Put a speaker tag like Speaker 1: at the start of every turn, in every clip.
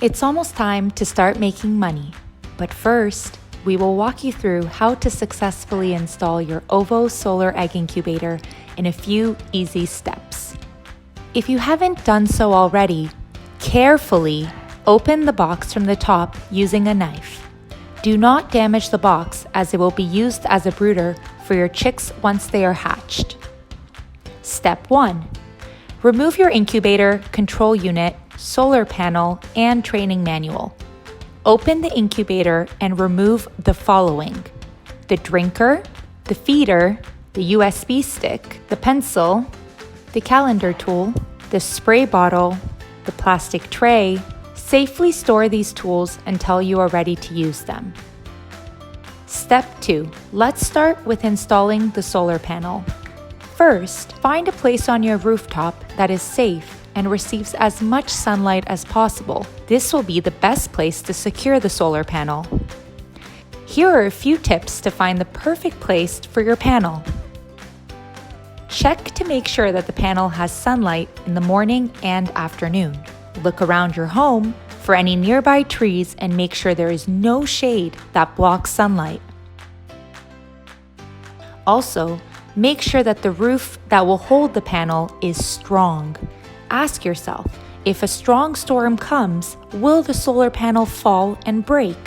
Speaker 1: It's almost time to start making money, but first, we will walk you through how to successfully install your OVO solar egg incubator in a few easy steps. If you haven't done so already, carefully open the box from the top using a knife. Do not damage the box as it will be used as a brooder for your chicks once they are hatched. Step 1. Remove your incubator, control unit, solar panel, and training manual. Open the incubator and remove the following: the drinker, the feeder, the USB stick, the pencil, the calendar tool, the spray bottle, the plastic tray. Safely store these tools until you are ready to use them. Step 2. Let's start with installing the solar panel. First, find a place on your rooftop that is safe and receives as much sunlight as possible. This will be the best place to secure the solar panel. Here are a few tips to find the perfect place for your panel. Check to make sure that the panel has sunlight in the morning and afternoon. Look around your home for any nearby trees and make sure there is no shade that blocks sunlight. Also, make sure that the roof that will hold the panel is strong. Ask yourself, if a strong storm comes, will the solar panel fall and break?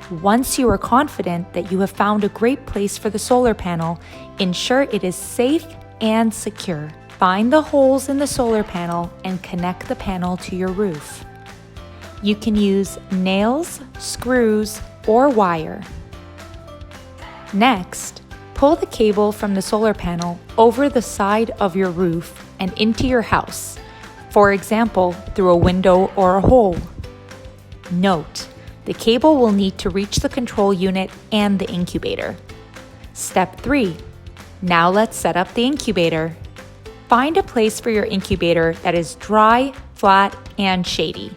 Speaker 1: Once you are confident that you have found a great place for the solar panel, ensure it is safe and secure. Find the holes in the solar panel and connect the panel to your roof. You can use nails, screws, or wire. Next, pull the cable from the solar panel over the side of your roof and into your house, for example, through a window or a hole. Note, the cable will need to reach the control unit and the incubator. Step 3. Now let's set up the incubator. Find a place for your incubator that is dry, flat, and shady.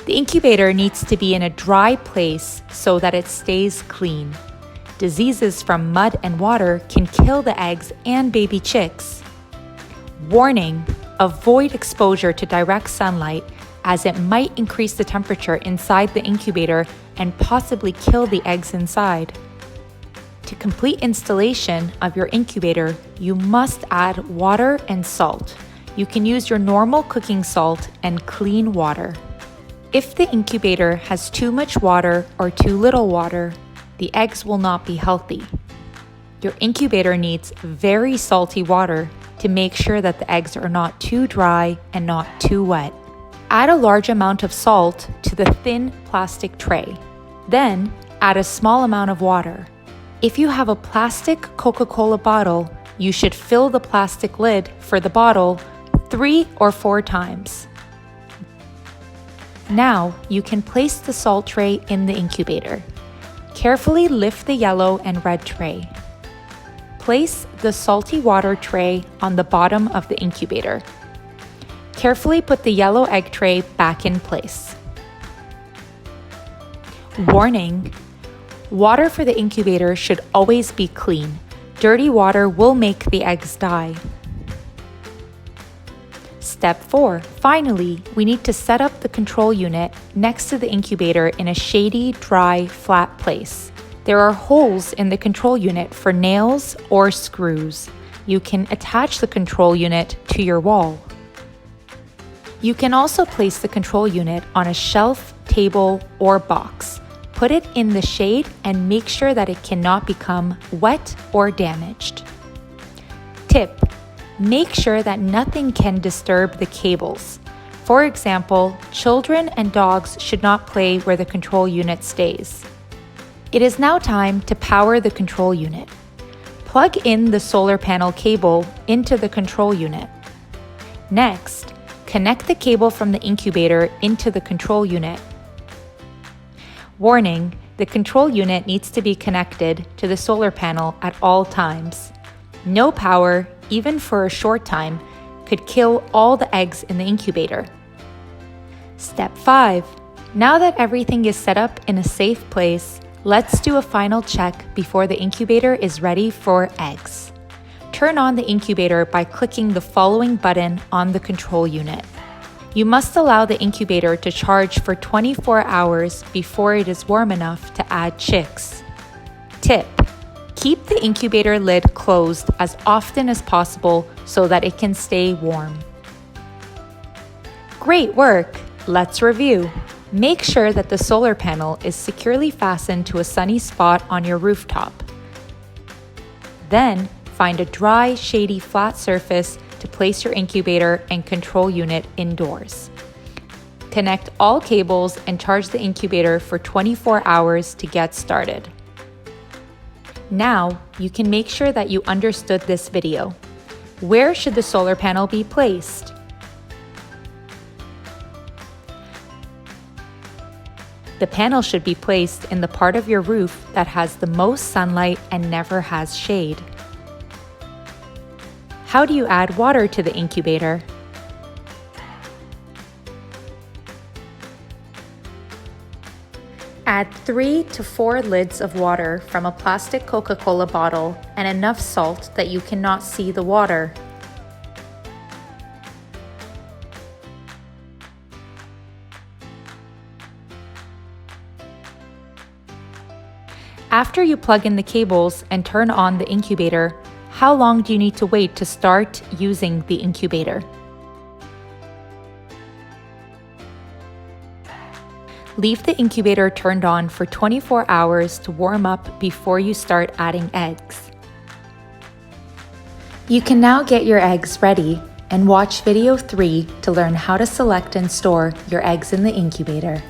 Speaker 1: The incubator needs to be in a dry place so that it stays clean. Diseases from mud and water can kill the eggs and baby chicks. Warning: avoid exposure to direct sunlight as it might increase the temperature inside the incubator and possibly kill the eggs inside. To complete installation of your incubator, you must add water and salt. You can use your normal cooking salt and clean water. If the incubator has too much water or too little water, the eggs will not be healthy. Your incubator needs very salty water to make sure that the eggs are not too dry and not too wet. Add a large amount of salt to the thin plastic tray. Then add a small amount of water. If you have a plastic Coca-Cola bottle, you should fill the plastic lid for the bottle 3 or 4 times. Now you can place the salt tray in the incubator. Carefully lift the yellow and red tray. Place the salty water tray on the bottom of the incubator. Carefully put the yellow egg tray back in place. Warning: water for the incubator should always be clean. Dirty water will make the eggs die. Step 4. Finally, we need to set up the control unit next to the incubator in a shady, dry, flat place. There are holes in the control unit for nails or screws. You can attach the control unit to your wall. You can also place the control unit on a shelf, table, or box. Put it in the shade and make sure that it cannot become wet or damaged. Tip: make sure that nothing can disturb the cables. For example, children and dogs should not play where the control unit stays. It is now time to power the control unit. Plug in the solar panel cable into the control unit. Next, connect the cable from the incubator into the control unit. Warning: the control unit needs to be connected to the solar panel at all times. No power, even for a short time, could kill all the eggs in the incubator. Step 5. Now that everything is set up in a safe place, let's do a final check before the incubator is ready for eggs. Turn on the incubator by clicking the following button on the control unit. You must allow the incubator to charge for 24 hours before it is warm enough to add chicks. Tip: keep the incubator lid closed as often as possible so that it can stay warm. Great work! Let's review. Make sure that the solar panel is securely fastened to a sunny spot on your rooftop. Then, find a dry, shady, flat surface to place your incubator and control unit indoors. Connect all cables and charge the incubator for 24 hours to get started. Now, you can make sure that you understood this video. Where should the solar panel be placed? The panel should be placed in the part of your roof that has the most sunlight and never has shade. How do you add water to the incubator? Add 3 to 4 lids of water from a plastic Coca-Cola bottle and enough salt that you cannot see the water. After you plug in the cables and turn on the incubator, how long do you need to wait to start using the incubator? Leave the incubator turned on for 24 hours to warm up before you start adding eggs. You can now get your eggs ready and watch video 3 to learn how to select and store your eggs in the incubator.